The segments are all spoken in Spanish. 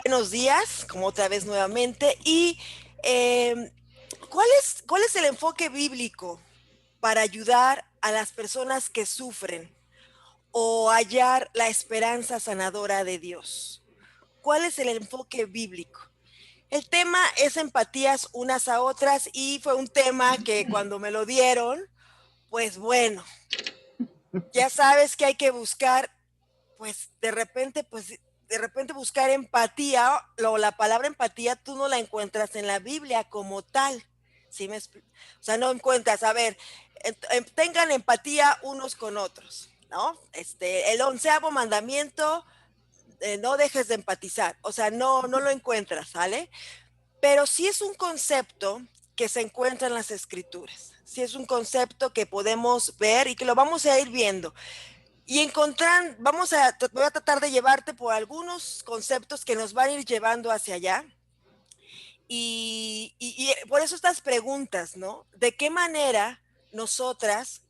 Buenos días, como otra vez nuevamente. Y eh, ¿cuál es el enfoque bíblico para ayudar a las personas que sufren o hallar la esperanza sanadora de Dios? ¿Cuál es el enfoque bíblico? El tema es empatías unas a otras y fue un tema que cuando me lo dieron, pues bueno, ya sabes que hay que buscar, pues de repente buscar empatía, la palabra empatía tú no la encuentras en la Biblia como tal. ¿Sí o sea, no encuentras, a ver, tengan empatía unos con otros, ¿no? El 11º mandamiento, no dejes de empatizar, o sea, no lo encuentras, ¿sale? Pero sí es un concepto que se encuentra en las escrituras, sí es un concepto que podemos ver y que lo vamos a ir viendo. Y voy a tratar de llevarte por algunos conceptos que nos van a ir llevando hacia allá. Y por eso estas preguntas, ¿no? ¿De qué manera nosotras,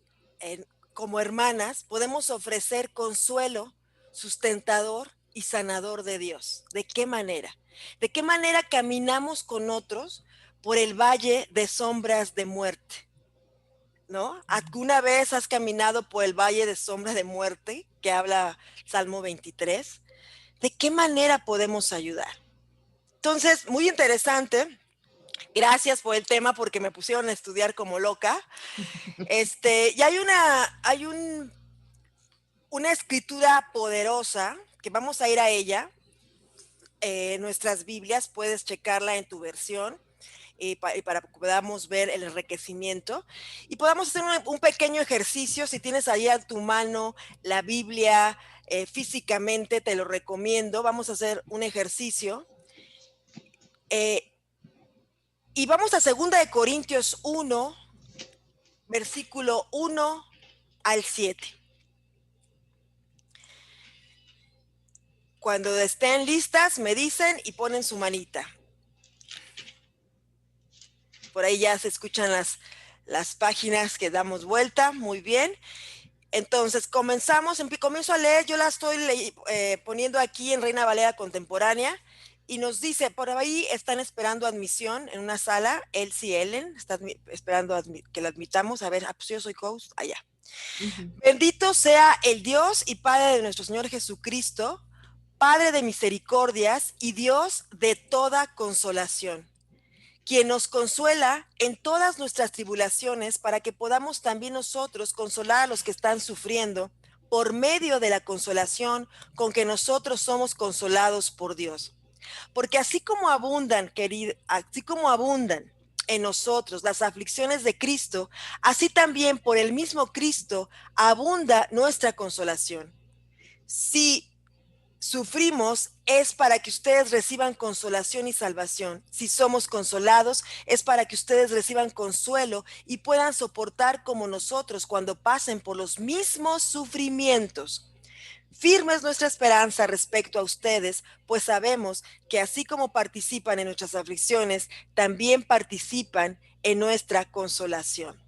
como hermanas, podemos ofrecer consuelo, sustentador y sanador de Dios? ¿De qué manera? ¿De qué manera caminamos con otros por el valle de sombras de muerte? ¿No? ¿Alguna vez has caminado por el valle de sombra de muerte que habla Salmo 23? ¿De qué manera podemos ayudar? Entonces, muy interesante. Gracias por el tema porque me pusieron a estudiar como loca. Y una escritura poderosa que vamos a ir a ella. Nuestras Biblias, puedes checarla en tu versión. Y para que podamos ver el enriquecimiento y podamos hacer un pequeño ejercicio. Si tienes ahí a tu mano la Biblia físicamente, te lo recomiendo. Vamos a hacer un ejercicio y vamos a 2 Corintios 1, versículo 1 al 7. Cuando estén listas, me dicen y ponen su manita. Por ahí ya se escuchan las páginas que damos vuelta. Muy bien. Entonces, comienzo a leer. Yo la estoy poniendo aquí en Reina Valera Contemporánea y nos dice, por ahí están esperando admisión en una sala, Elsie y Ellen, están esperando que la admitamos. A ver, pues yo soy host, allá. Bendito sea el Dios y Padre de nuestro Señor Jesucristo, Padre de misericordias y Dios de toda consolación, quien nos consuela en todas nuestras tribulaciones para que podamos también nosotros consolar a los que están sufriendo por medio de la consolación con que nosotros somos consolados por Dios. Porque así como abundan en nosotros las aflicciones de Cristo, así también por el mismo Cristo abunda nuestra consolación. Si sufrimos es para que ustedes reciban consolación y salvación. Si somos consolados es para que ustedes reciban consuelo y puedan soportar como nosotros cuando pasen por los mismos sufrimientos. Firme es nuestra esperanza respecto a ustedes, pues sabemos que así como participan en nuestras aflicciones, también participan en nuestra consolación.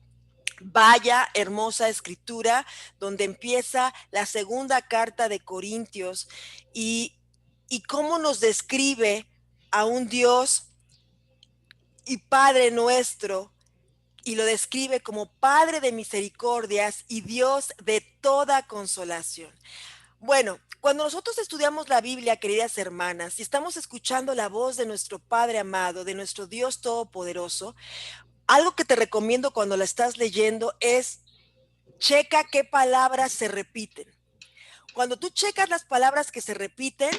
Vaya hermosa escritura donde empieza la segunda carta de Corintios y cómo nos describe a un Dios y Padre nuestro, y lo describe como Padre de misericordias y Dios de toda consolación. Bueno, cuando nosotros estudiamos la Biblia, queridas hermanas, y estamos escuchando la voz de nuestro Padre amado, de nuestro Dios todopoderoso, algo que te recomiendo cuando la estás leyendo es checa qué palabras se repiten. Cuando tú checas las palabras que se repiten,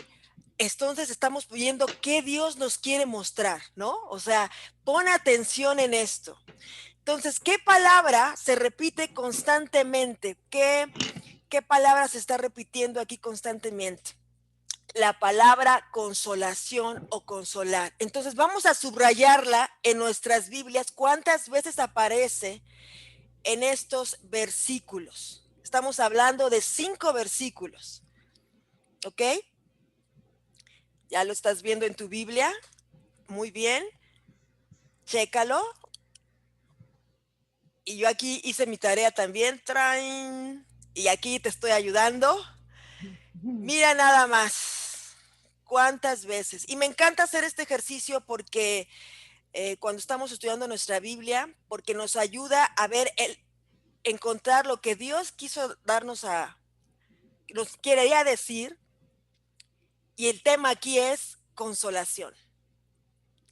entonces estamos viendo qué Dios nos quiere mostrar, ¿no? O sea, pon atención en esto. Entonces, ¿qué palabra se repite constantemente? ¿Qué palabra se está repitiendo aquí constantemente? La palabra consolación o consolar. Entonces, vamos a subrayarla en nuestras Biblias. ¿Cuántas veces aparece en estos versículos? Estamos hablando de 5 versículos, ¿ok? ¿Ya lo estás viendo en tu Biblia? Muy bien, chécalo. Y yo aquí hice mi tarea también, y aquí te estoy ayudando. Mira nada más, ¿Cuántas veces? Y me encanta hacer este ejercicio porque cuando estamos estudiando nuestra Biblia, porque nos ayuda a ver, encontrar lo que Dios quiso darnos nos quería decir, y el tema aquí es consolación,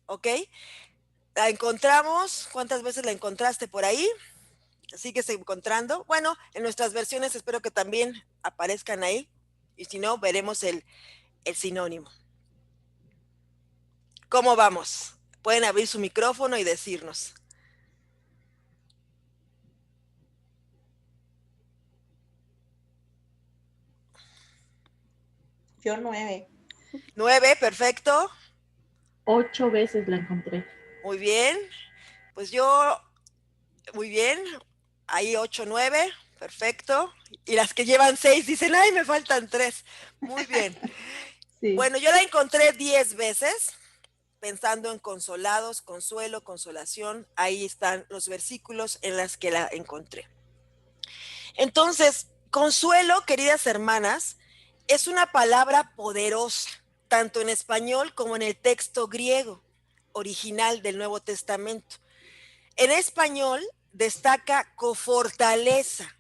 ¿ok? La encontramos, ¿cuántas veces la encontraste por ahí? ¿Sigues encontrando? Bueno, en nuestras versiones espero que también aparezcan ahí, y si no, veremos el sinónimo. ¿Cómo vamos? Pueden abrir su micrófono y decirnos. Yo 9. 9, perfecto. 8 veces la encontré. Muy bien. Pues yo, muy bien. Ahí 8, 9, perfecto. Y las que llevan 6 dicen, ay, me faltan 3. Muy bien. Sí. Bueno, yo la encontré 10 veces, pensando en consolados, consuelo, consolación. Ahí están los versículos en los que la encontré. Entonces, consuelo, queridas hermanas, es una palabra poderosa, tanto en español como en el texto griego original del Nuevo Testamento. En español destaca cofortaleza,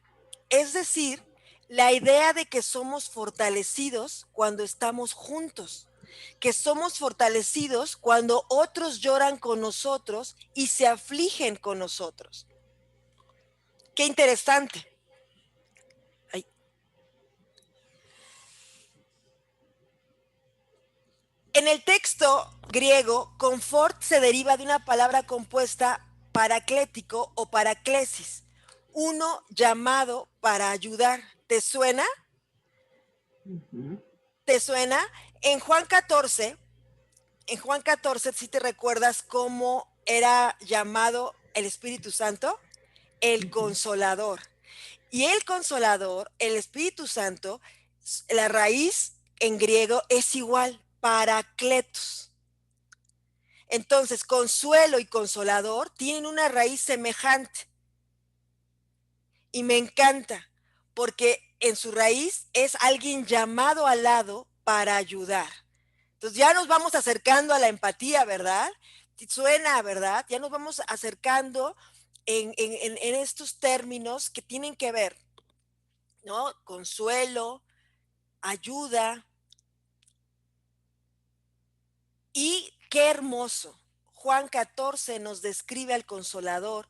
es decir, la idea de que somos fortalecidos cuando estamos juntos, que somos fortalecidos cuando otros lloran con nosotros y se afligen con nosotros. Qué interesante. En el texto griego, confort se deriva de una palabra compuesta paraclético o paraclesis, uno llamado para ayudar. ¿Te suena? Uh-huh. ¿Te suena? En Juan 14, si te recuerdas cómo era llamado el Espíritu Santo, el Consolador. Y el Consolador, el Espíritu Santo, la raíz en griego es igual, paracletos. Entonces, consuelo y consolador tienen una raíz semejante. Y me encanta, porque en su raíz es alguien llamado al lado para ayudar. Entonces ya nos vamos acercando a la empatía, ¿verdad? Suena, ¿verdad? Ya nos vamos acercando en estos términos que tienen que ver, ¿no? Consuelo, ayuda. Y qué hermoso. Juan 14 nos describe al Consolador,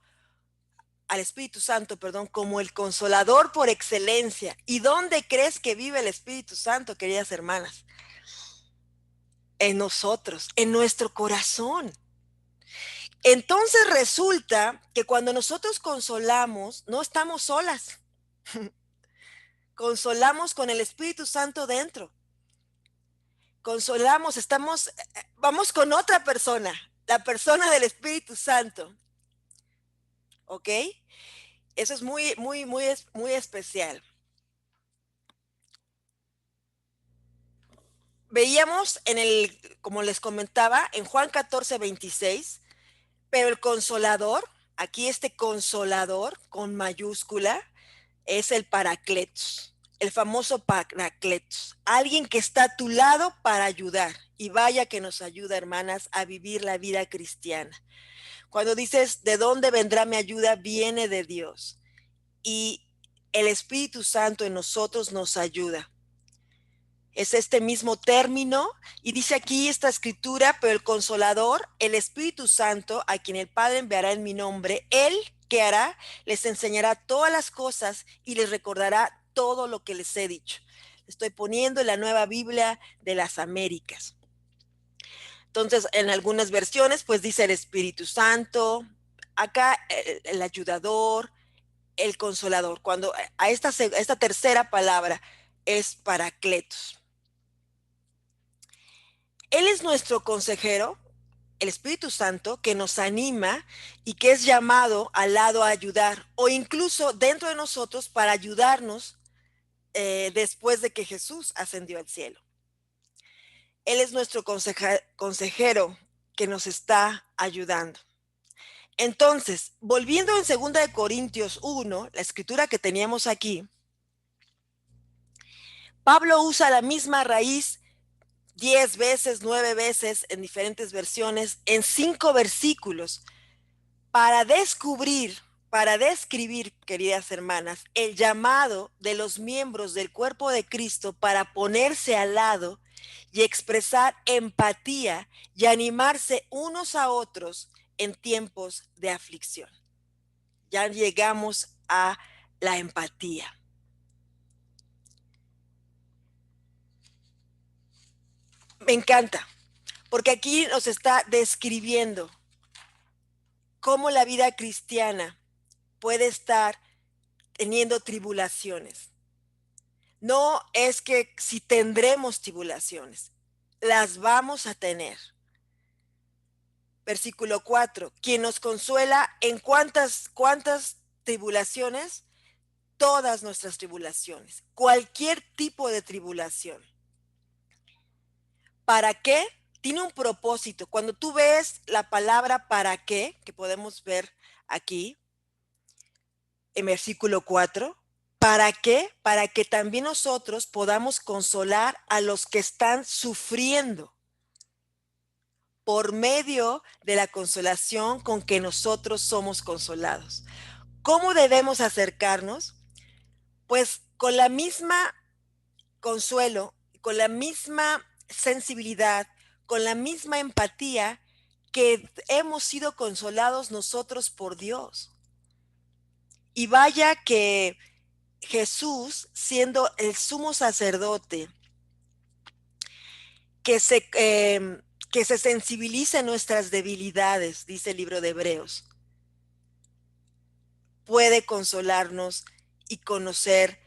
al Espíritu Santo, perdón, como el Consolador por excelencia. ¿Y dónde crees que vive el Espíritu Santo, queridas hermanas? En nosotros, en nuestro corazón. Entonces resulta que cuando nosotros consolamos, no estamos solas. Consolamos con el Espíritu Santo dentro. Consolamos, vamos con otra persona, la persona del Espíritu Santo. ¿Ok? Eso es muy, muy, muy, muy especial. Veíamos como les comentaba, en Juan 14, 26, pero el Consolador, aquí este Consolador con mayúscula, es el Paracletos, el famoso Paracletos, alguien que está a tu lado para ayudar. Y vaya que nos ayuda, hermanas, a vivir la vida cristiana. Cuando dices, ¿de dónde vendrá mi ayuda? Viene de Dios. Y el Espíritu Santo en nosotros nos ayuda. Es este mismo término, y dice aquí esta escritura, pero el Consolador, el Espíritu Santo, a quien el Padre enviará en mi nombre, Él, ¿qué hará? Les enseñará todas las cosas y les recordará todo lo que les he dicho. Estoy poniendo en la Nueva Biblia de las Américas. Entonces, en algunas versiones, pues dice el Espíritu Santo, acá el ayudador, el Consolador. Cuando a esta tercera palabra es Paracletos. Él es nuestro consejero, el Espíritu Santo, que nos anima y que es llamado al lado a ayudar, o incluso dentro de nosotros para ayudarnos después de que Jesús ascendió al cielo. Él es nuestro consejero que nos está ayudando. Entonces, volviendo en 2 Corintios 1, la escritura que teníamos aquí, Pablo usa la misma raíz 10 veces, 9 veces en diferentes versiones, en 5 versículos, para describir, queridas hermanas, el llamado de los miembros del cuerpo de Cristo para ponerse al lado y expresar empatía y animarse unos a otros en tiempos de aflicción. Ya llegamos a la empatía. Me encanta, porque aquí nos está describiendo cómo la vida cristiana puede estar teniendo tribulaciones. No es que si tendremos tribulaciones, las vamos a tener. Versículo 4, quien nos consuela en cuántas tribulaciones, todas nuestras tribulaciones, cualquier tipo de tribulación. ¿Para qué? Tiene un propósito. Cuando tú ves la palabra para qué, que podemos ver aquí, en versículo 4, ¿para qué? Para que también nosotros podamos consolar a los que están sufriendo por medio de la consolación con que nosotros somos consolados. ¿Cómo debemos acercarnos? Pues con la misma consuelo, con la misma sensibilidad, con la misma empatía que hemos sido consolados nosotros por Dios. Y vaya que Jesús, siendo el sumo sacerdote, que se sensibiliza en nuestras debilidades, dice el libro de Hebreos, puede consolarnos y conocer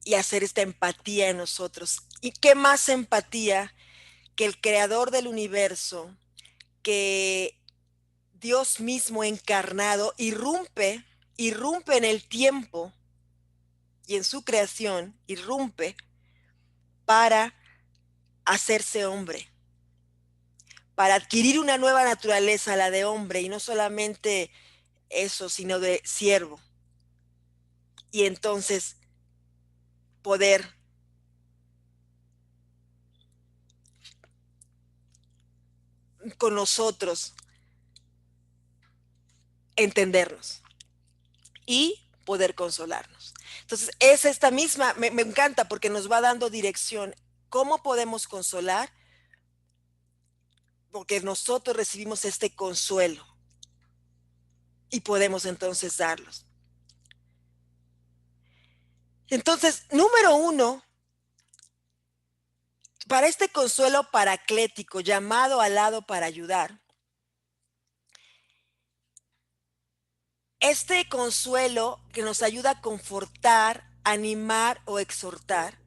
y hacer esta empatía en nosotros. ¿Y qué más empatía que el creador del universo, que Dios mismo encarnado irrumpe en el tiempo y en su creación, irrumpe para hacerse hombre, para adquirir una nueva naturaleza, la de hombre, y no solamente eso, sino de siervo. Y entonces poder con nosotros entendernos y poder consolarnos. Entonces, es esta misma, me encanta porque nos va dando dirección. ¿Cómo podemos consolar? Porque nosotros recibimos este consuelo y podemos entonces darlos. Entonces, número 1, para este consuelo paraclético, llamado al lado para ayudar, este consuelo que nos ayuda a confortar, animar o exhortar,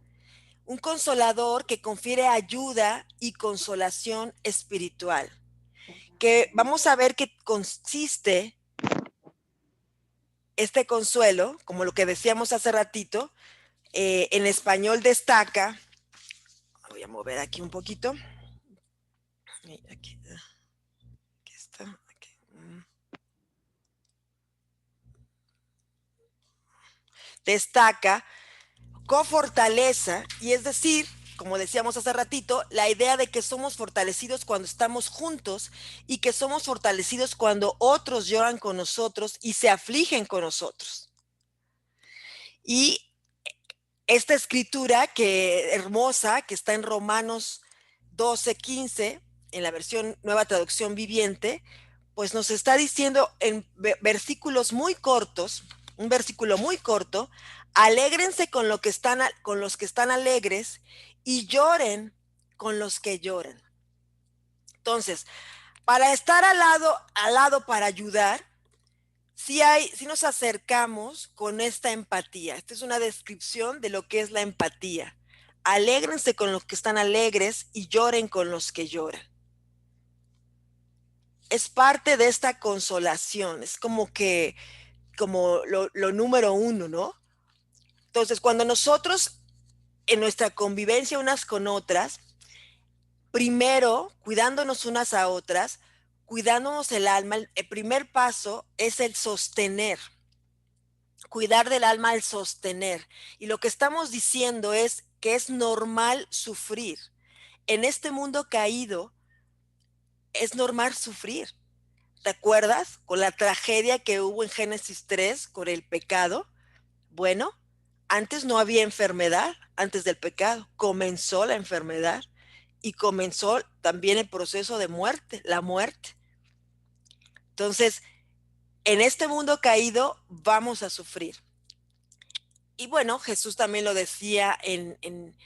un consolador que confiere ayuda y consolación espiritual, que vamos a ver que consiste este consuelo, como lo que decíamos hace ratito, en español destaca, voy a mover aquí un poquito, aquí está, aquí. Destaca con fortaleza, y es decir, como decíamos hace ratito, la idea de que somos fortalecidos cuando estamos juntos y que somos fortalecidos cuando otros lloran con nosotros y se afligen con nosotros. Y esta escritura que hermosa, que está en Romanos 12:15, en la versión Nueva Traducción Viviente, pues nos está diciendo en versículos muy cortos, un versículo muy corto, alégrense con los que están alegres y lloren con los que lloran. Entonces, para estar al lado para ayudar, si nos acercamos con esta empatía. Esta es una descripción de lo que es la empatía. Alégrense con los que están alegres y lloren con los que lloran. Es parte de esta consolación, es como lo número 1, ¿no? Entonces, cuando nosotros en nuestra convivencia unas con otras, primero, cuidándonos unas a otras, cuidándonos el alma, el primer paso es el sostener. Cuidar del alma al sostener. Y lo que estamos diciendo es que es normal sufrir. en este mundo caído es normal sufrir. ¿Te acuerdas con la tragedia que hubo en Génesis 3 con el pecado? Bueno, antes no había enfermedad, antes del pecado. Comenzó la enfermedad y comenzó también el proceso de muerte, la muerte. Entonces, en este mundo caído vamos a sufrir. Y bueno, Jesús también lo decía en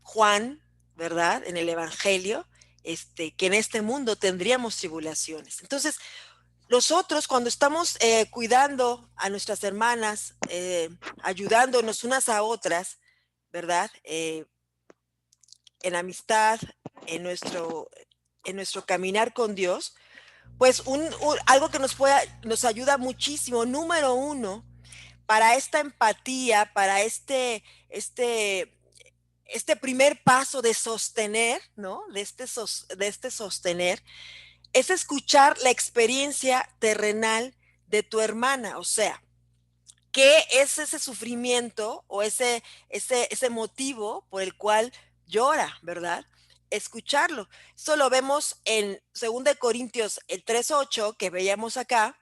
Juan, ¿verdad? En el Evangelio, que en este mundo tendríamos tribulaciones. Entonces, nosotros cuando estamos cuidando a nuestras hermanas, ayudándonos unas a otras, ¿verdad? En amistad, en nuestro caminar con Dios, pues algo que nos ayuda muchísimo, número uno, para esta empatía, para este primer paso de sostener, ¿no? De este sostener, es escuchar la experiencia terrenal de tu hermana, o sea, ¿qué es ese sufrimiento o ese motivo por el cual llora, verdad? Escucharlo. Eso lo vemos en 2 Corintios el 3:8 que veíamos acá.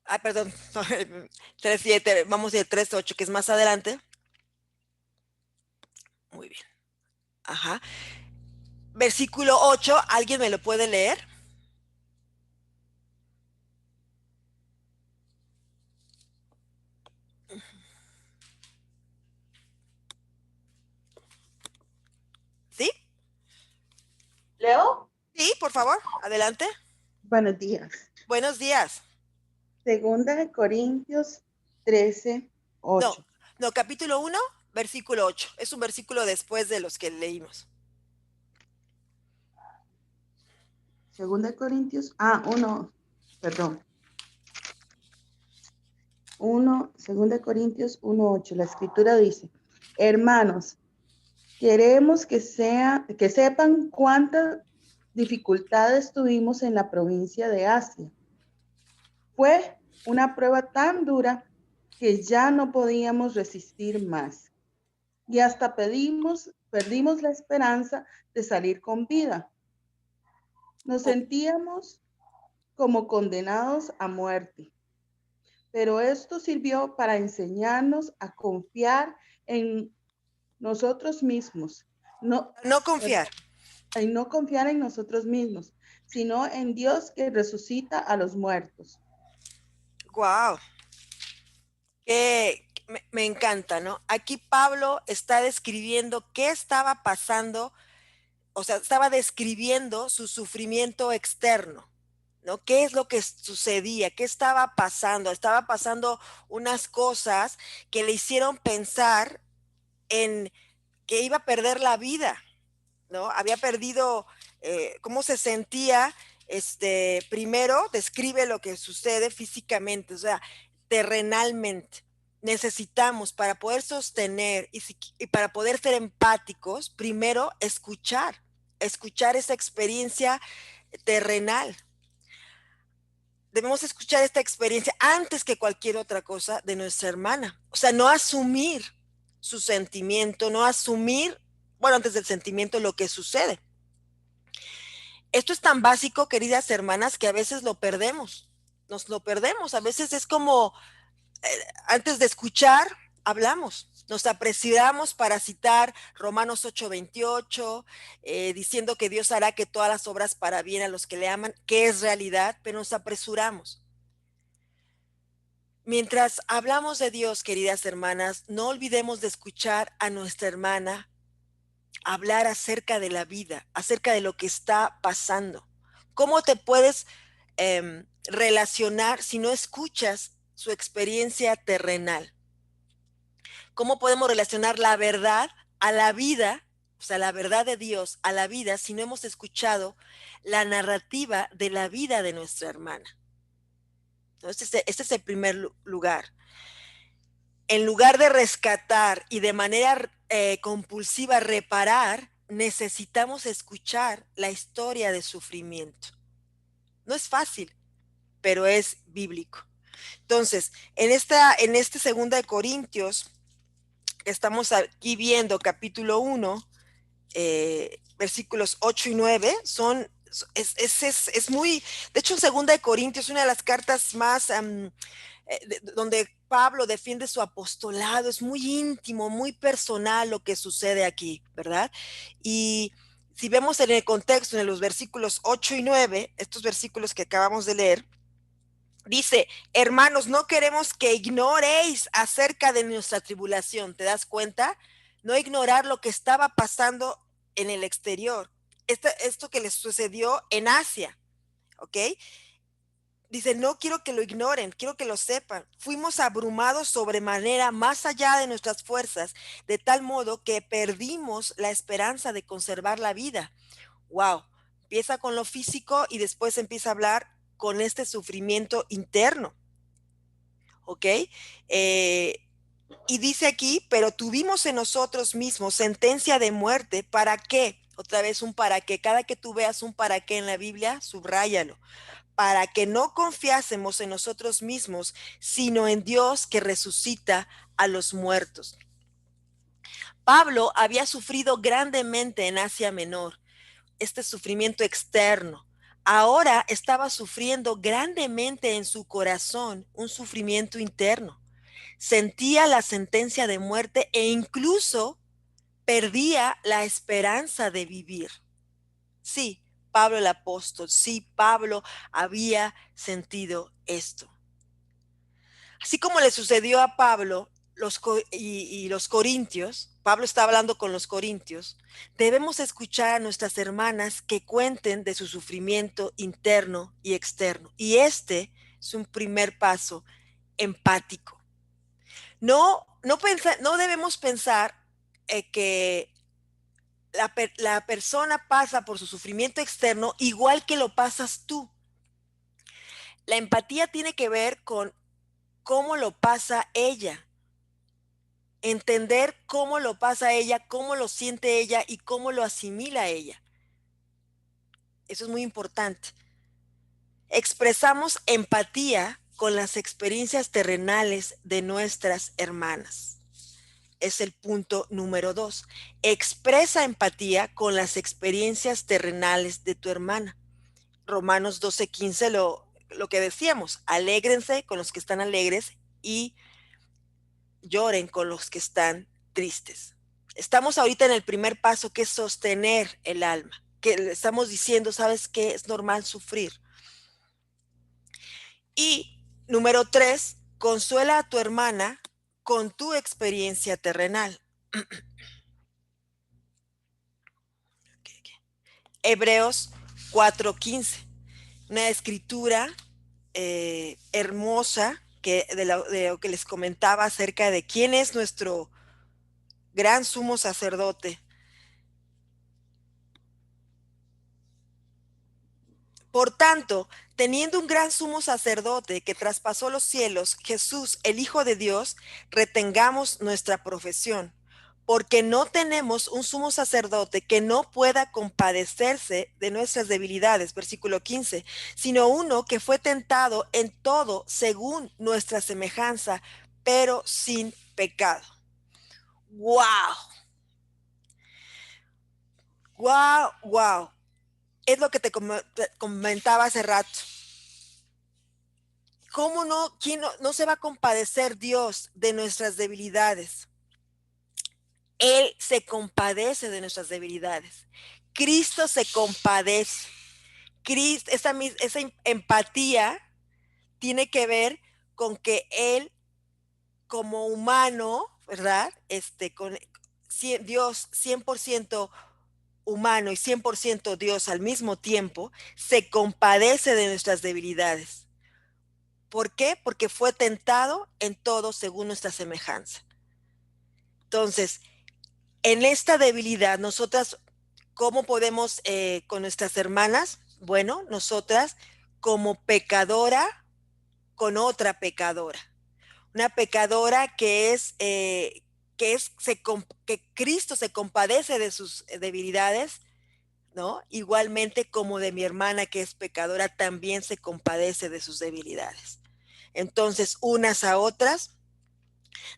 Ah, perdón, 3:7, vamos del 3:8 que es más adelante. Muy bien. Ajá. Versículo 8, ¿alguien me lo puede leer? ¿Sí? ¿Leo? Sí, por favor, adelante. Buenos días. Buenos días. Segunda de Corintios 13, No, 8. no, capítulo 1, versículo 8. Es un versículo después de los que leímos. Segunda de Corintios, perdón. Segunda de Corintios 1:8. La escritura dice: hermanos, queremos que sepan cuántas dificultades tuvimos en la provincia de Asia. Fue una prueba tan dura que ya no podíamos resistir más. Y hasta perdimos la esperanza de salir con vida. Nos sentíamos como condenados a muerte, pero esto sirvió para enseñarnos a confiar en nosotros mismos, No confiar. en no confiar en nosotros mismos, sino en Dios que resucita a los muertos. Wow. Me encanta, ¿no? Aquí Pablo está describiendo qué estaba pasando, o sea, estaba describiendo su sufrimiento externo, ¿no? ¿Qué es lo que sucedía? ¿Qué estaba pasando? Estaba pasando unas cosas que le hicieron pensar en que iba a perder la vida, ¿no? Había perdido cómo se sentía, primero describe lo que sucede físicamente, o sea, terrenalmente. Necesitamos para poder sostener y para poder ser empáticos, primero escuchar esa experiencia terrenal. Debemos escuchar esta experiencia antes que cualquier otra cosa de nuestra hermana. O sea, no asumir su sentimiento, no asumir, bueno, antes del sentimiento, lo que sucede. Esto es tan básico, queridas hermanas, que a veces lo perdemos. Nos lo perdemos. A veces es como, antes de escuchar, hablamos. Nos apresuramos para citar Romanos 8:28, diciendo que Dios hará que todas las obras para bien a los que le aman, que es realidad, pero nos apresuramos. Mientras hablamos de Dios, queridas hermanas, no olvidemos de escuchar a nuestra hermana hablar acerca de la vida, acerca de lo que está pasando. ¿Cómo te puedes relacionar si no escuchas su experiencia terrenal? ¿Cómo podemos relacionar la verdad a la vida, o sea, la verdad de Dios a la vida, si no hemos escuchado la narrativa de la vida de nuestra hermana? Entonces, este es el primer lugar. En lugar de rescatar y de manera compulsiva reparar, necesitamos escuchar la historia de sufrimiento. No es fácil, pero es bíblico. Entonces, en este 2 de Corintios, estamos aquí viendo capítulo 1, versículos 8 y 9, es muy, de hecho en 2 Corintios, una de las cartas más, donde Pablo defiende su apostolado, es muy íntimo, muy personal lo que sucede aquí, ¿verdad? Y si vemos en el contexto, en los versículos 8 y 9, estos versículos que acabamos de leer, dice: hermanos, no queremos que ignoréis acerca de nuestra tribulación. ¿Te das cuenta? No ignorar lo que estaba pasando en el exterior. Esto que les sucedió en Asia, ¿ok? Dice: no quiero que lo ignoren, quiero que lo sepan. Fuimos abrumados sobremanera, más allá de nuestras fuerzas, de tal modo que perdimos la esperanza de conservar la vida. Wow. Empieza con lo físico y después empieza a hablar con este sufrimiento interno. ¿Ok? Y dice aquí: pero tuvimos en nosotros mismos sentencia de muerte. ¿Para qué? Otra vez un para qué. Cada que tú veas un para qué en la Biblia, subráyalo. Para que no confiásemos en nosotros mismos, sino en Dios que resucita a los muertos. Pablo había sufrido grandemente en Asia Menor, este sufrimiento externo. Ahora estaba sufriendo grandemente en su corazón un sufrimiento interno. Sentía la sentencia de muerte e incluso perdía la esperanza de vivir. Sí, Pablo el apóstol, sí, Pablo había sentido esto. Así como le sucedió a Pablo y los corintios, Pablo está hablando con los corintios, debemos escuchar a nuestras hermanas que cuenten de su sufrimiento interno y externo. Y este es un primer paso empático. No debemos pensar que la persona pasa por su sufrimiento externo igual que lo pasas tú. La empatía tiene que ver con cómo lo pasa ella. Entender cómo lo pasa ella, cómo lo siente ella y cómo lo asimila ella. Eso es muy importante. Expresamos empatía con las experiencias terrenales de nuestras hermanas. Es el punto número 2. Expresa empatía con las experiencias terrenales de tu hermana. Romanos 12:15, lo que decíamos: alégrense con los que están alegres y lloren con los que están tristes. Estamos ahorita en el primer paso, que es sostener el alma, que le estamos diciendo: ¿sabes qué? Es normal sufrir. Y número 3, consuela a tu hermana con tu experiencia terrenal. Hebreos 4:15, una escritura hermosa de lo que les comentaba acerca de quién es nuestro gran sumo sacerdote. Por tanto, teniendo un gran sumo sacerdote que traspasó los cielos, Jesús, el Hijo de Dios, retengamos nuestra profesión, porque no tenemos un sumo sacerdote que no pueda compadecerse de nuestras debilidades, versículo 15, sino uno que fue tentado en todo según nuestra semejanza, pero sin pecado. ¡Wow! ¡Wow! ¡Wow! Es lo que te comentaba hace rato. ¿Cómo no? ¿Quién no se va a compadecer Dios de nuestras debilidades? Él se compadece de nuestras debilidades. Cristo se compadece. Esa empatía tiene que ver con que Él, como humano, ¿verdad? Con Dios 100% humano y 100% Dios al mismo tiempo, se compadece de nuestras debilidades. ¿Por qué? Porque fue tentado en todo según nuestra semejanza. Entonces, en esta debilidad, nosotras, ¿cómo podemos con nuestras hermanas? Bueno, nosotras como pecadora con otra pecadora. Una pecadora que Cristo se compadece de sus debilidades, ¿no? Igualmente como de mi hermana que es pecadora, también se compadece de sus debilidades. Entonces, unas a otras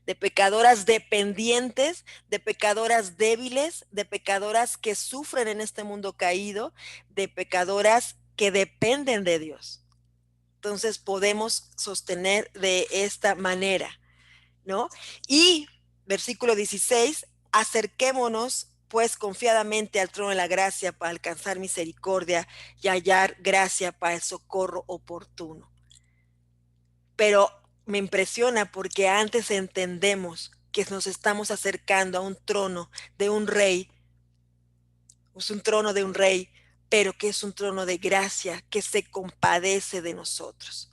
de pecadoras dependientes, de pecadoras débiles, de pecadoras que sufren en este mundo caído, de pecadoras que dependen de Dios. Entonces podemos sostener de esta manera, ¿no? Y versículo 16, acerquémonos pues confiadamente al trono de la gracia para alcanzar misericordia y hallar gracia para el socorro oportuno. Pero me impresiona porque antes entendemos que nos estamos acercando a un trono de un rey, es un trono de un rey, pero que es un trono de gracia, que se compadece de nosotros.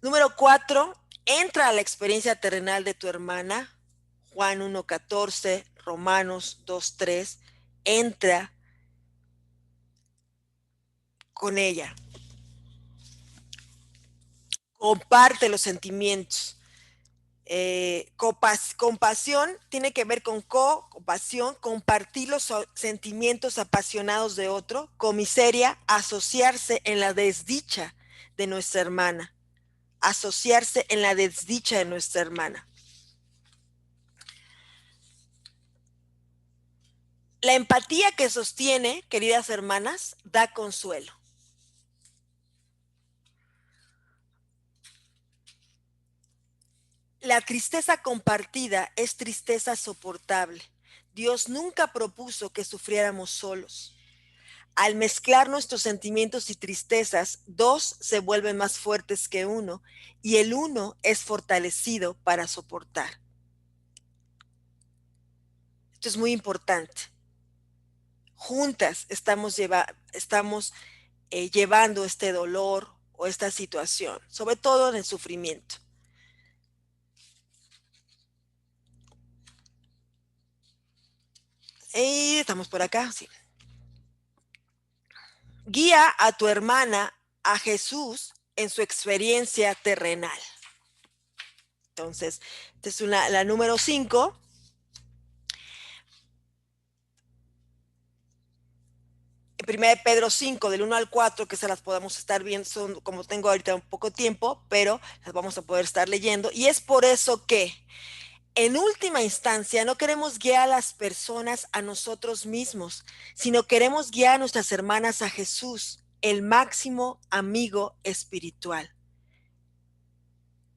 Número 4, entra a la experiencia terrenal de tu hermana, Juan 1:14, Romanos 2:3, entra con ella. Comparte los sentimientos. Compasión tiene que ver con compasión, compartir los sentimientos apasionados de otro. Comiseria, asociarse en la desdicha de nuestra hermana. Asociarse en la desdicha de nuestra hermana. La empatía que sostiene, queridas hermanas, da consuelo. La tristeza compartida es tristeza soportable. Dios nunca propuso que sufriéramos solos. Al mezclar nuestros sentimientos y tristezas, dos se vuelven más fuertes que uno y el uno es fortalecido para soportar. Esto es muy importante. Juntas estamos llevando este dolor o esta situación, sobre todo en el sufrimiento. Y estamos por acá, sí. Guía a tu hermana a Jesús en su experiencia terrenal. Entonces, esta es la número 5. Primera de Pedro 5, del 1 al 4, que se las podamos estar viendo, son, como tengo ahorita un poco tiempo, pero las vamos a poder estar leyendo. Y es por eso que, en última instancia, no queremos guiar a las personas a nosotros mismos, sino queremos guiar a nuestras hermanas a Jesús, el máximo amigo espiritual.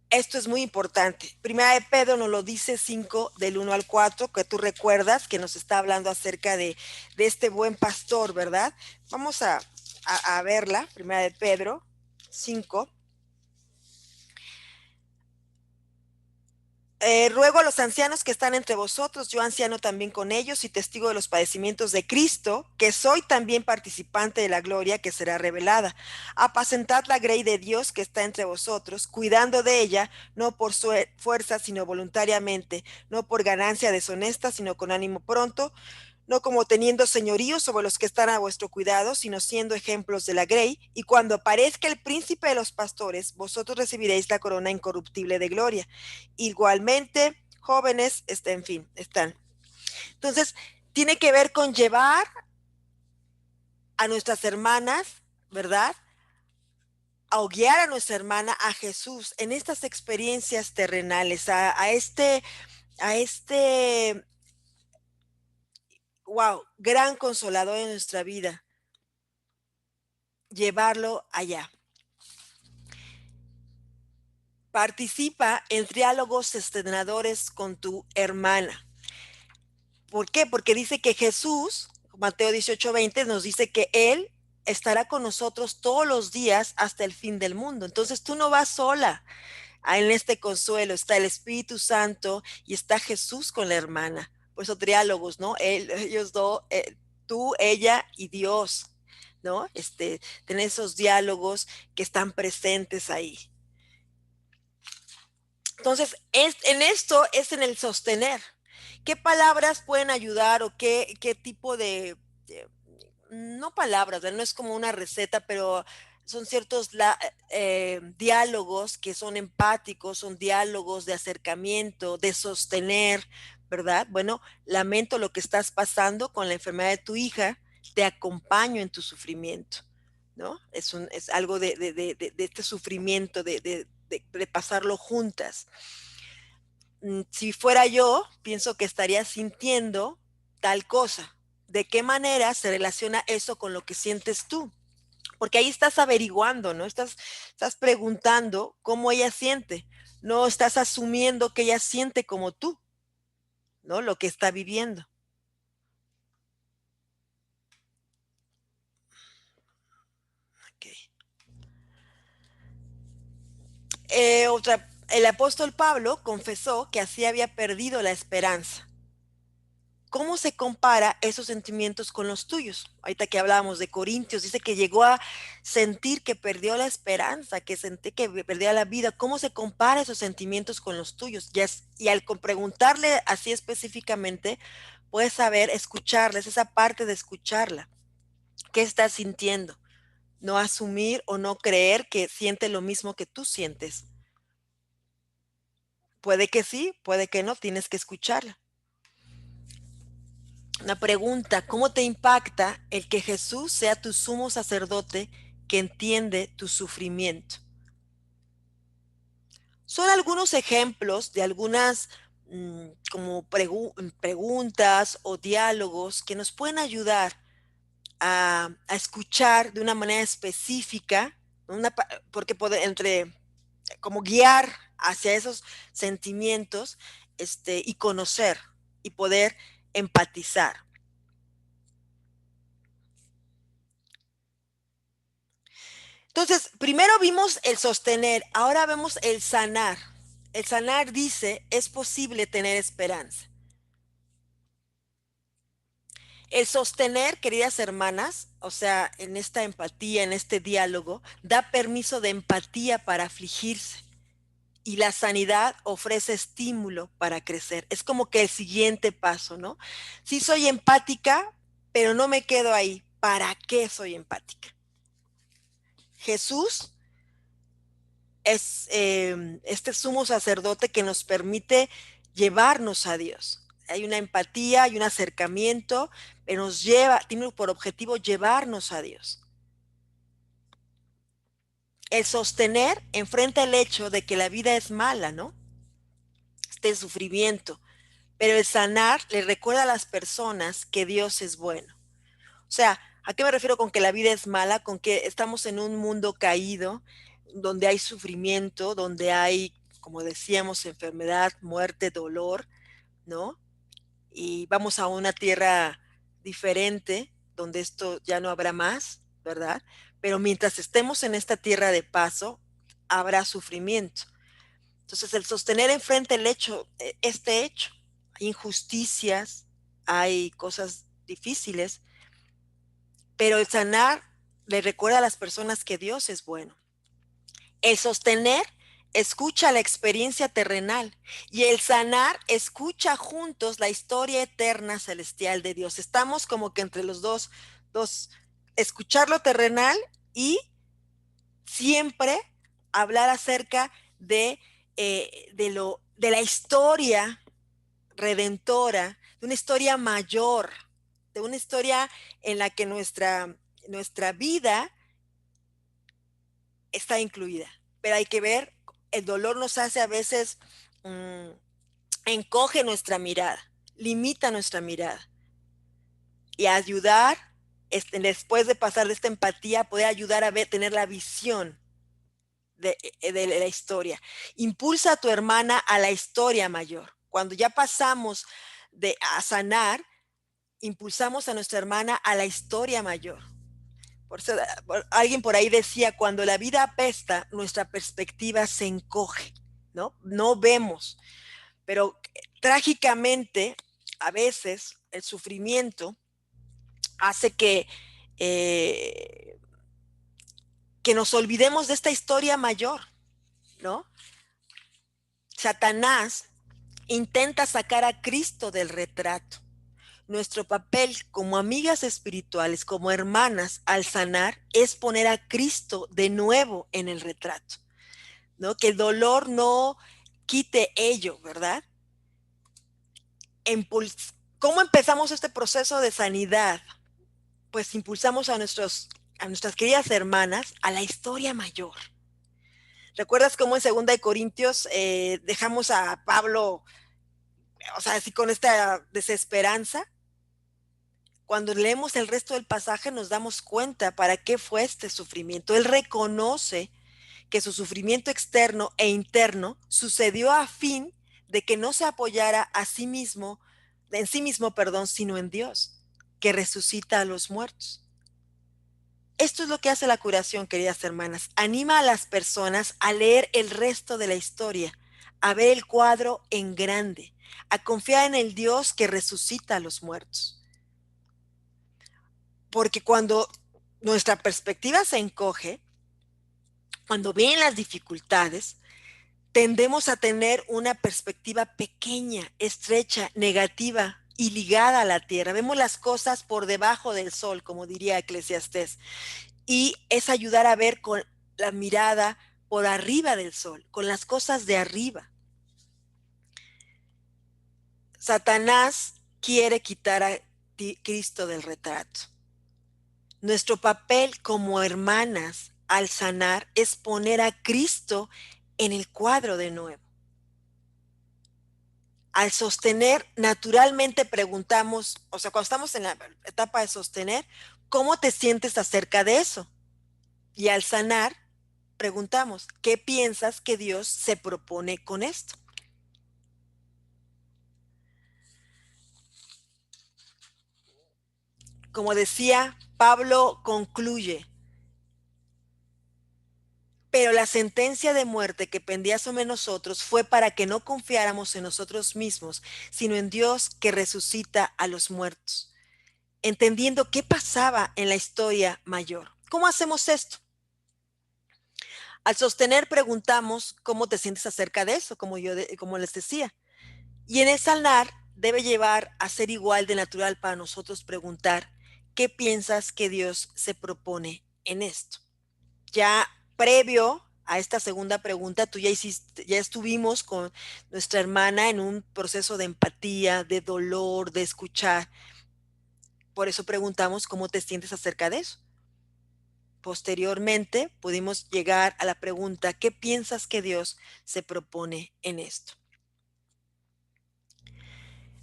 Esto es muy importante. Primera de Pedro nos lo dice 5 del 1 al 4, que tú recuerdas que nos está hablando acerca de este buen pastor, ¿verdad? Vamos a verla, Primera de Pedro 5. Ruego a los ancianos que están entre vosotros, yo anciano también con ellos y testigo de los padecimientos de Cristo, que soy también participante de la gloria que será revelada. Apacentad la grey de Dios que está entre vosotros, cuidando de ella, no por fuerza, sino voluntariamente, no por ganancia deshonesta, sino con ánimo pronto, no como teniendo señorío sobre los que están a vuestro cuidado, sino siendo ejemplos de la grey, y cuando aparezca el príncipe de los pastores, vosotros recibiréis la corona incorruptible de gloria. Igualmente, jóvenes, en fin, están. Entonces, tiene que ver con llevar a nuestras hermanas, ¿verdad? A guiar a nuestra hermana a Jesús en estas experiencias terrenales, a este wow, gran consolador en nuestra vida, llevarlo allá. Participa en diálogos estrenadores con tu hermana. ¿Por qué? Porque dice que Jesús, Mateo 18:20, nos dice que Él estará con nosotros todos los días hasta el fin del mundo. Entonces tú no vas sola. En este consuelo está el Espíritu Santo y está Jesús con la hermana. Por eso diálogos, ¿no? Ellos dos, tú, ella y Dios, ¿no? Tener esos diálogos que están presentes ahí. Entonces, en esto es en el sostener. ¿Qué palabras pueden ayudar o qué tipo no palabras, no es como una receta, pero son ciertos diálogos que son empáticos, son diálogos de acercamiento, de sostener, ¿verdad? Bueno, lamento lo que estás pasando con la enfermedad de tu hija, te acompaño en tu sufrimiento, ¿no? Es algo de este sufrimiento, de pasarlo juntas. Si fuera yo, pienso que estaría sintiendo tal cosa. ¿De qué manera se relaciona eso con lo que sientes tú? Porque ahí estás averiguando, ¿no? Estás preguntando cómo ella siente. No estás asumiendo que ella siente como tú, ¿no? Lo que está viviendo. Okay. El apóstol Pablo confesó que así había perdido la esperanza. ¿Cómo se compara esos sentimientos con los tuyos? Ahorita que hablábamos de Corintios, dice que llegó a sentir que perdió la esperanza, que sentí que perdía la vida. ¿Cómo se compara esos sentimientos con los tuyos? Y al preguntarle así específicamente, puedes saber escucharles, esa parte de escucharla. ¿Qué estás sintiendo? No asumir o no creer que siente lo mismo que tú sientes. Puede que sí, puede que no, tienes que escucharla. Una pregunta, ¿cómo te impacta el que Jesús sea tu sumo sacerdote que entiende tu sufrimiento? Son algunos ejemplos de algunas como preguntas o diálogos que nos pueden ayudar a escuchar de una manera específica, porque como guiar hacia esos sentimientos y conocer y poder empatizar. Entonces, primero vimos el sostener, ahora vemos el sanar. El sanar dice, es posible tener esperanza. El sostener, queridas hermanas, o sea, en esta empatía, en este diálogo, da permiso de empatía para afligirse. Y la sanidad ofrece estímulo para crecer. Es como que el siguiente paso, ¿no? Sí soy empática, pero no me quedo ahí. ¿Para qué soy empática? Jesús es este sumo sacerdote que nos permite llevarnos a Dios. Hay una empatía, hay un acercamiento, pero tiene por objetivo llevarnos a Dios. El sostener enfrenta el hecho de que la vida es mala, ¿no? Este sufrimiento. Pero el sanar le recuerda a las personas que Dios es bueno. O sea, ¿a qué me refiero con que la vida es mala? Con que estamos en un mundo caído, donde hay sufrimiento, donde hay, como decíamos, enfermedad, muerte, dolor, ¿no? Y vamos a una tierra diferente, donde esto ya no habrá más, ¿verdad? Pero mientras estemos en esta tierra de paso, habrá sufrimiento. Entonces, el sostener enfrente este hecho, hay injusticias, hay cosas difíciles, pero el sanar le recuerda a las personas que Dios es bueno. El sostener escucha la experiencia terrenal y el sanar escucha juntos la historia eterna celestial de Dios. Estamos como que entre los dos, escuchar lo terrenal y siempre hablar acerca de la historia redentora, de una historia mayor, de una historia en la que nuestra vida está incluida. Pero hay que ver, el dolor nos hace a veces, encoge nuestra mirada, limita nuestra mirada. Y ayudar, después de pasar de esta empatía, poder ayudar a tener la visión de la historia. Impulsa a tu hermana a la historia mayor. Cuando ya pasamos a sanar, impulsamos a nuestra hermana a la historia mayor. Por eso, alguien por ahí decía, cuando la vida apesta, nuestra perspectiva se encoge, ¿no? No vemos. Pero trágicamente, a veces, el sufrimiento hace que nos olvidemos de esta historia mayor, ¿no? Satanás intenta sacar a Cristo del retrato. Nuestro papel como amigas espirituales, como hermanas, al sanar, es poner a Cristo de nuevo en el retrato, ¿no? Que el dolor no quite ello, ¿verdad? ¿Cómo empezamos este proceso de sanidad? Pues impulsamos a nuestros a nuestras queridas hermanas a la historia mayor. ¿Recuerdas cómo en 2 Corintios dejamos a Pablo, o sea, así con esta desesperanza? Cuando leemos el resto del pasaje nos damos cuenta para qué fue este sufrimiento. Él reconoce que su sufrimiento externo e interno sucedió a fin de que no se apoyara a sí mismo, en sí mismo, perdón, sino en Dios, que resucita a los muertos. Esto es lo que hace la curación, queridas hermanas. Anima a las personas a leer el resto de la historia, a ver el cuadro en grande, a confiar en el Dios que resucita a los muertos. Porque cuando nuestra perspectiva se encoge, cuando vienen las dificultades, tendemos a tener una perspectiva pequeña, estrecha, negativa y ligada a la tierra. Vemos las cosas por debajo del sol, como diría Eclesiastés. Y es ayudar a ver con la mirada por arriba del sol, con las cosas de arriba. Satanás quiere quitar a Cristo del retrato. Nuestro papel como hermanas al sanar es poner a Cristo en el cuadro de nuevo. Al sostener, naturalmente preguntamos, o sea, cuando estamos en la etapa de sostener, ¿cómo te sientes acerca de eso? Y al sanar, preguntamos, ¿qué piensas que Dios se propone con esto? Como decía, Pablo concluye, pero la sentencia de muerte que pendía sobre nosotros fue para que no confiáramos en nosotros mismos, sino en Dios que resucita a los muertos, entendiendo qué pasaba en la historia mayor. ¿Cómo hacemos esto? Al sostener preguntamos cómo te sientes acerca de eso, como les decía. Y en el sanar debe llevar a ser igual de natural para nosotros preguntar, ¿qué piensas que Dios se propone en esto? Ya previo a esta segunda pregunta, ya estuvimos con nuestra hermana en un proceso de empatía, de dolor, de escuchar. Por eso preguntamos cómo te sientes acerca de eso. Posteriormente pudimos llegar a la pregunta, ¿qué piensas que Dios se propone en esto?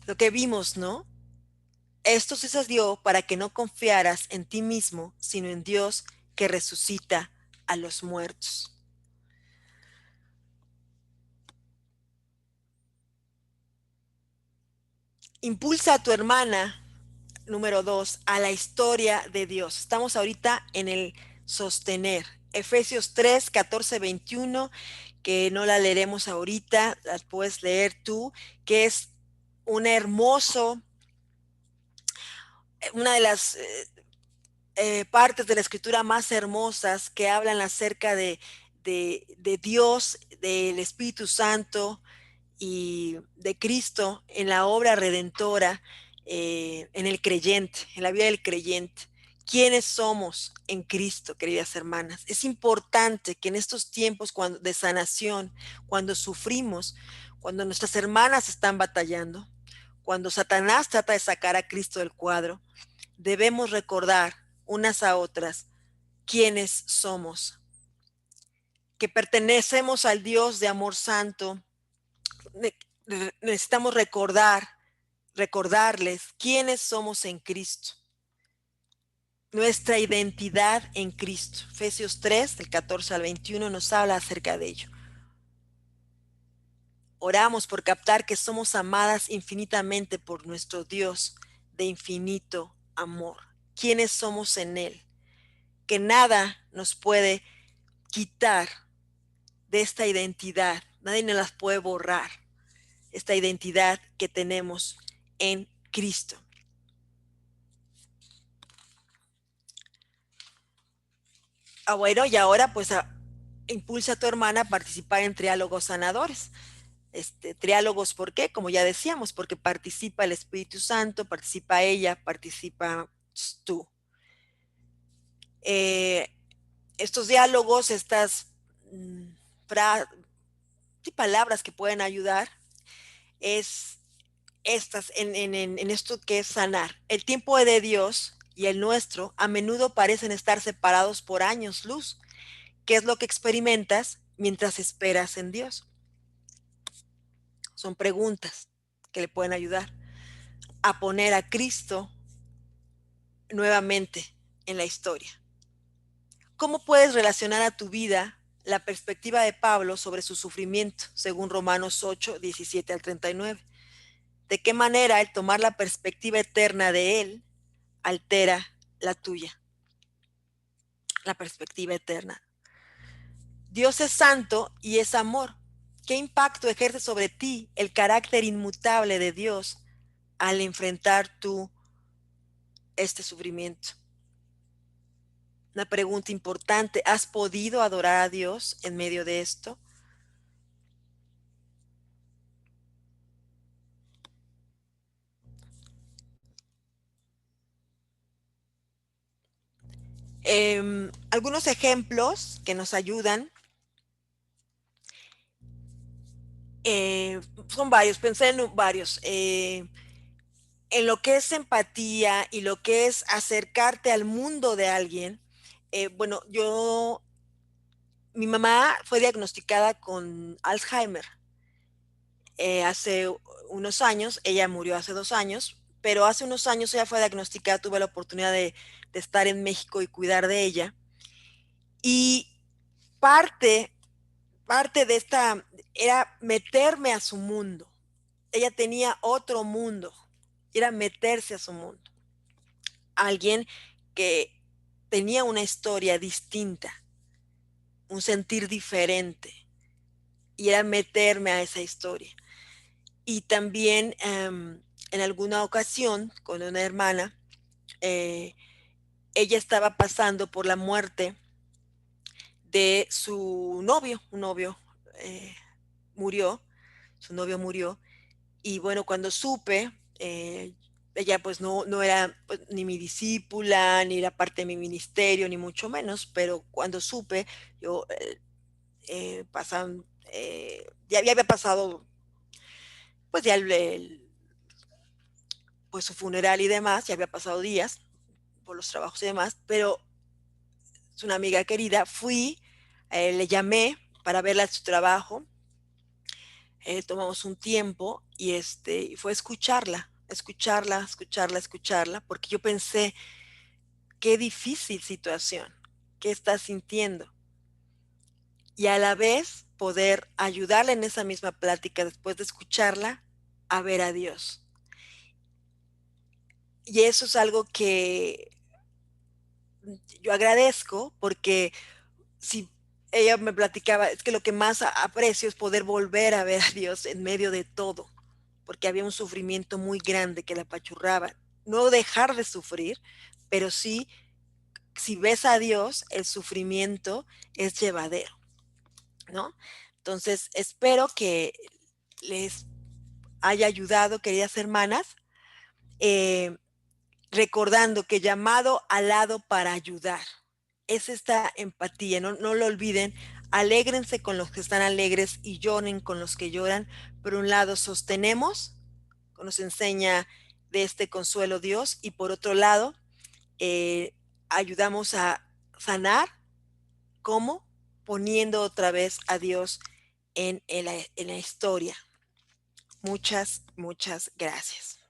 Lo que vimos, ¿no? Esto sucedió para que no confiaras en ti mismo, sino en Dios que resucita a los muertos. Impulsa a tu hermana, número 2, a la historia de Dios. Estamos ahorita en el sostener. Efesios 3, 14, 21, que no la leeremos ahorita, la puedes leer tú, que es un hermoso, una de las partes de la escritura más hermosas que hablan acerca de Dios, del Espíritu Santo y de Cristo en la obra redentora, en el creyente, en la vida del creyente. ¿Quiénes somos en Cristo, queridas hermanas? Es importante que en estos tiempos de sanación, cuando sufrimos, cuando nuestras hermanas están batallando, cuando Satanás trata de sacar a Cristo del cuadro, debemos recordar unas a otras quiénes somos, que pertenecemos al Dios de amor santo. Necesitamos recordarles quiénes somos en Cristo, nuestra identidad en Cristo. Efesios 3, del 14 al 21, nos habla acerca de ello. Oramos por captar que somos amadas infinitamente por nuestro Dios de infinito amor. ¿Quiénes somos en Él? Que nada nos puede quitar de esta identidad. Nadie nos las puede borrar. Esta identidad que tenemos en Cristo. Bueno, y ahora pues impulsa a tu hermana a participar en triálogos sanadores. Triálogos, ¿por qué? Como ya decíamos, porque participa el Espíritu Santo, participa ella, participa tú. Estos diálogos, estas palabras que pueden ayudar, es estas en esto que es sanar. El tiempo de Dios y el nuestro a menudo parecen estar separados por años luz. ¿Qué es lo que experimentas mientras esperas en Dios? Son preguntas que le pueden ayudar a poner a Cristo nuevamente en la historia. ¿Cómo puedes relacionar a tu vida la perspectiva de Pablo sobre su sufrimiento, según Romanos 8, 17 al 39? ¿De qué manera el tomar la perspectiva eterna de él altera la tuya? La perspectiva eterna. Dios es santo y es amor. ¿Qué impacto ejerce sobre ti el carácter inmutable de Dios al enfrentar tú este sufrimiento? Una pregunta importante. ¿Has podido adorar a Dios en medio de esto? Algunos ejemplos que nos ayudan. Son varios, pensé en varios. En lo que es empatía y lo que es acercarte al mundo de alguien. Bueno, mi mamá fue diagnosticada con Alzheimer hace unos años. Ella murió hace 2 años, pero hace unos años ella fue diagnosticada. Tuve la oportunidad de estar en México y cuidar de ella. Y parte de esta era meterme a su mundo. Ella tenía otro mundo, era meterse a su mundo. Alguien que tenía una historia distinta, un sentir diferente, y era meterme a esa historia. Y también en alguna ocasión con una hermana, ella estaba pasando por la muerte de su novio. Un novio murió, su novio murió. Y bueno, cuando supe, ella pues no era pues, ni mi discípula, ni era parte de mi ministerio, ni mucho menos, pero cuando supe, yo pasan, ya había pasado pues ya pues su funeral y demás, ya había pasado días por los trabajos y demás, pero es una amiga querida. Fui, le llamé para verla su trabajo, tomamos un tiempo y fue escucharla, porque yo pensé, qué difícil situación, qué está sintiendo. Y a la vez poder ayudarla en esa misma plática después de escucharla a ver a Dios. Y eso es algo que yo agradezco, porque si ella me platicaba, es que lo que más aprecio es poder volver a ver a Dios en medio de todo, porque había un sufrimiento muy grande que la apachurraba. No dejar de sufrir, pero sí, si ves a Dios, el sufrimiento es llevadero, ¿no? Entonces, espero que les haya ayudado, queridas hermanas, eh, recordando que llamado al lado para ayudar es esta empatía. No lo olviden. Alégrense con los que están alegres y lloren con los que lloran. Por un lado, sostenemos, nos enseña de este consuelo Dios, y por otro lado, ayudamos a sanar. ¿Cómo? Poniendo otra vez a Dios en la historia. Muchas gracias.